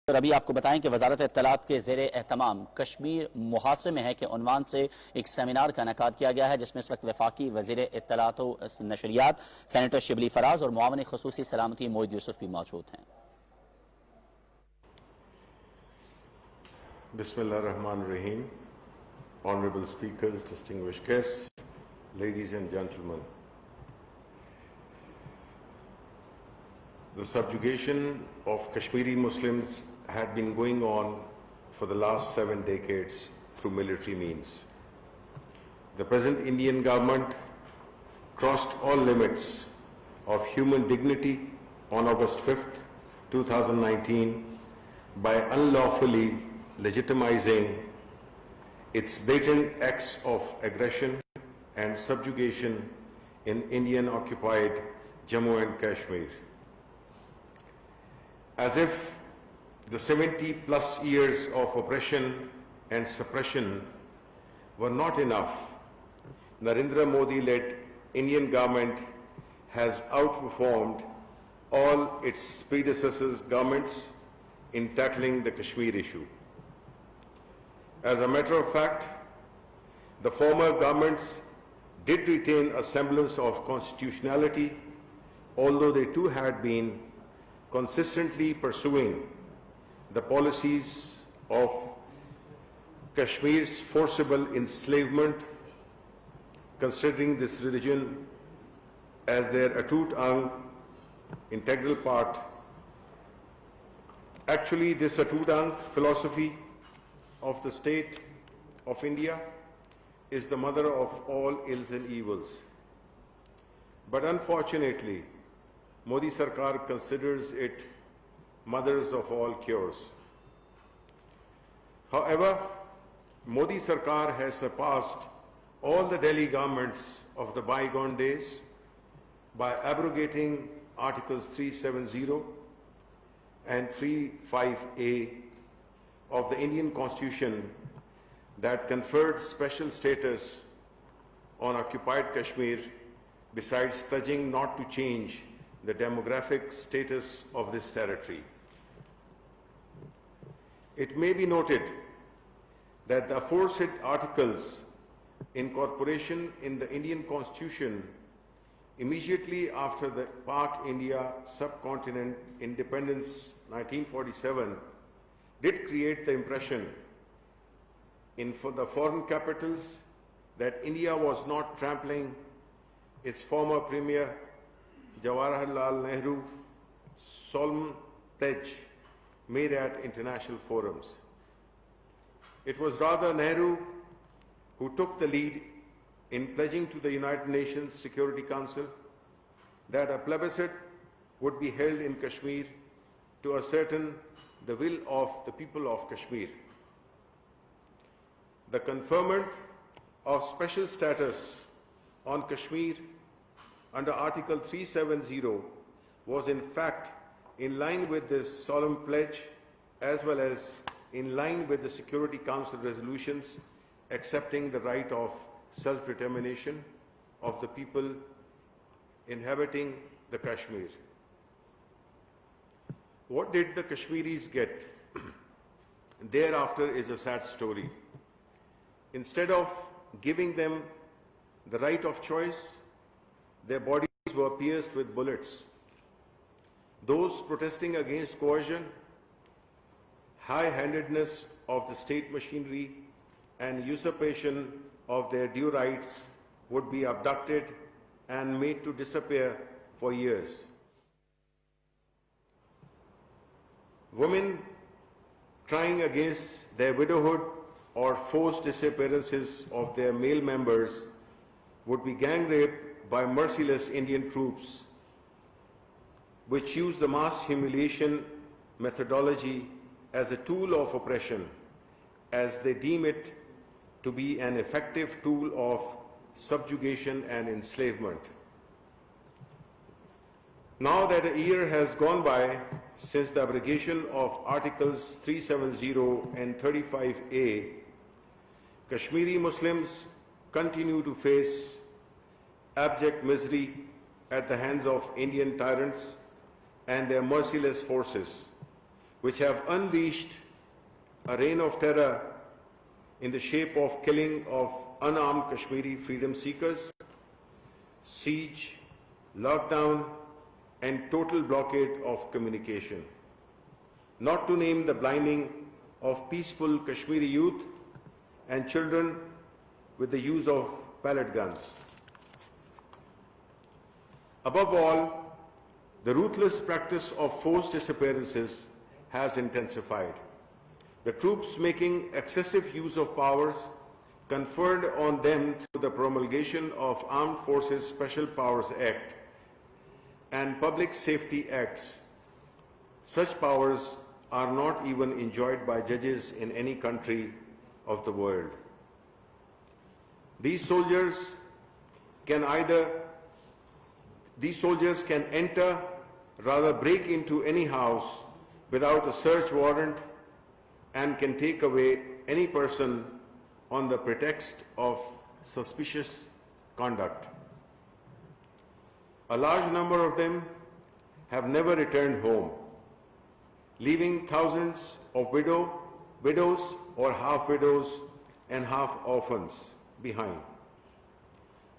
और अभी आपको बताएं कि वजारत इत्तलात के ज़ेरे एहतमाम कश्मीर मुहासरे में है कि उन्वान से एक सेमिनार का इनेकाद किया गया है, जिसमें इस वक्त वफाकी वज़ीर इत्तलात व नशरियात सेनेटर शिबली फराज और मुआवन ख़ुसूसी सलामती मोईद यूसुफ भी मौजूद हैं। Bismillahirrahmanirrahim. Honorable speakers, distinguished guests, ladies and gentlemen. The subjugation of Kashmiri Muslims had been going on for the last 7 decades through military means. The present Indian government crossed all limits of human dignity on August 5th, 2019 by unlawfully legitimizing its blatant acts of aggression and subjugation in Indian-occupied Jammu and Kashmir. As if the 70+ years of oppression and suppression were not enough, Narendra Modi-led Indian government has outperformed all its predecessors' governments in tackling the Kashmir issue. As a matter of fact, the former governments did retain a semblance of constitutionality, although they too had been consistently pursuing the policies of Kashmir's forcible enslavement, considering this religion as their atut integral part. Actually, this atut philosophy of the state of India is the mother of all ills and evils. But unfortunately, Modi Sarkar considers it mothers of all cures. However, Modi Sarkar has surpassed all the Delhi governments of the bygone days by abrogating Articles 370 and 35A of the Indian Constitution that conferred special status on occupied Kashmir, besides pledging not to change the demographic status of this territory. It may be noted that the aforesaid articles incorporation in the Indian Constitution immediately after the Pak-India subcontinent independence 1947 did create the impression for the foreign capitals that India was not trampling its former premier Jawaharlal Nehru solemn pledge made at international forums. It was rather Nehru who took the lead in pledging to the United Nations Security Council that a plebiscite would be held in Kashmir to ascertain the will of the people of Kashmir. The conferment of special status on Kashmir under Article 370 was in fact in line with this solemn pledge, as well as in line with the Security Council resolutions accepting the right of self-determination of the people inhabiting the Kashmir. What did the Kashmiris get? Thereafter is a sad story. Instead of giving them the right of choice, their bodies were pierced with bullets. Those protesting against coercion, high-handedness of the state machinery, and usurpation of their due rights would be abducted and made to disappear for years. Women crying against their widowhood or forced disappearances of their male members would be gang raped by merciless Indian troops, which use the mass humiliation methodology as a tool of oppression, as they deem it to be an effective tool of subjugation and enslavement. Now that a year has gone by since the abrogation of Articles 370 and 35A, Kashmiri Muslims continue to face abject misery at the hands of Indian tyrants and their merciless forces, which have unleashed a reign of terror in the shape of killing of unarmed Kashmiri freedom seekers, siege, lockdown, and total blockade of communication. Not to name the blinding of peaceful Kashmiri youth and children with the use of pellet guns. Above all, the ruthless practice of forced disappearances has intensified. The troops making excessive use of powers conferred on them through the promulgation of Armed Forces Special Powers Act and Public Safety Acts. Such powers are not even enjoyed by judges in any country of the world. These soldiers can enter, rather break into any house without a search warrant and can take away any person on the pretext of suspicious conduct. A large number of them have never returned home, leaving thousands of widows or half-widows and half-orphans behind.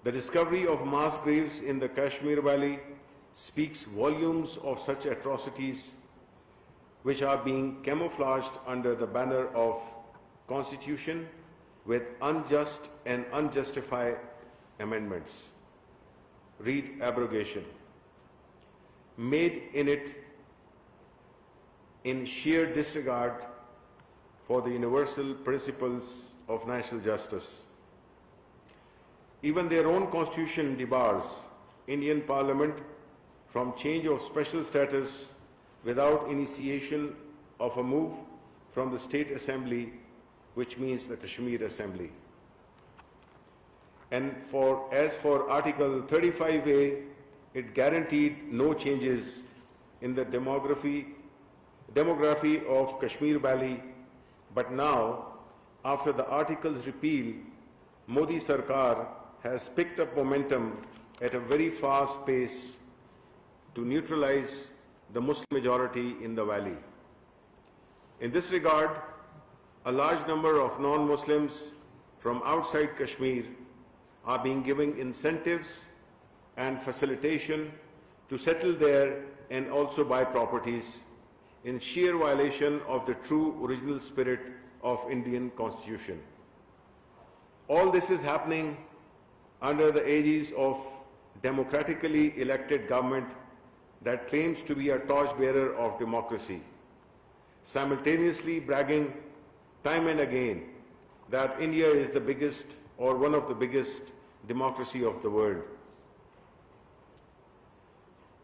The discovery of mass graves in the Kashmir Valley speaks volumes of such atrocities which are being camouflaged under the banner of Constitution with unjust and unjustified amendments. Read abrogation. Made in it in sheer disregard for the universal principles of national justice. Even their own constitution debars Indian Parliament from change of special status without initiation of a move from the State Assembly, which means the Kashmir Assembly. And as for Article 35A, it guaranteed no changes in the demography of Kashmir Valley, but now, after the Article's repeal, Modi Sarkar has picked up momentum at a very fast pace to neutralize the Muslim majority in the valley. In this regard, a large number of non-Muslims from outside Kashmir are being given incentives and facilitation to settle there and also buy properties in sheer violation of the true original spirit of Indian Constitution. All this is happening under the aegis of democratically elected government that claims to be a torchbearer of democracy, simultaneously bragging time and again that India is the biggest or one of the biggest democracy of the world.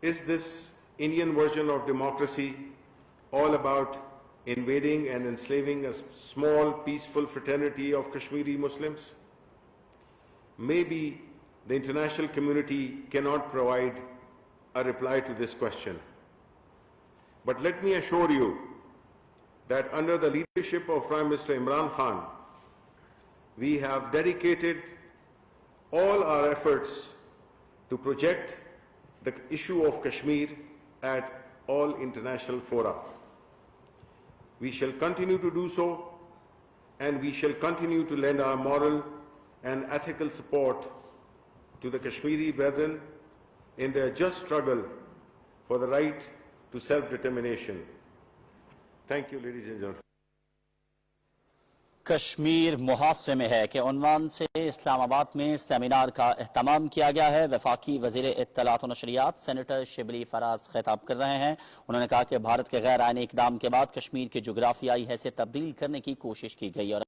Is this Indian version of democracy all about invading and enslaving a small, peaceful fraternity of Kashmiri Muslims? Maybe the international community cannot provide a reply to this question. But let me assure you that under the leadership of Prime Minister Imran Khan, we have dedicated all our efforts to project the issue of Kashmir at all international fora. We shall continue to do so, and we shall continue to lend our moral and ethical support to the Kashmiri brethren in their just struggle for the right to self-determination. Thank you, ladies and gentlemen. Kashmir मुहासरे में है कि उन्वान से इस्लामाबाद में seminar का एहतमाम किया गया है। वफाकी वजीर इत्तलात और नशरियात सेनेटर शिबली फराज खिताब कर रहे हैं। उन्होंने कहा कि भारत के गैर आईनी इकदाम के बाद कश्मीर की जोग्राफियाई हैसियत तब्दील करने की कोशिश की गई और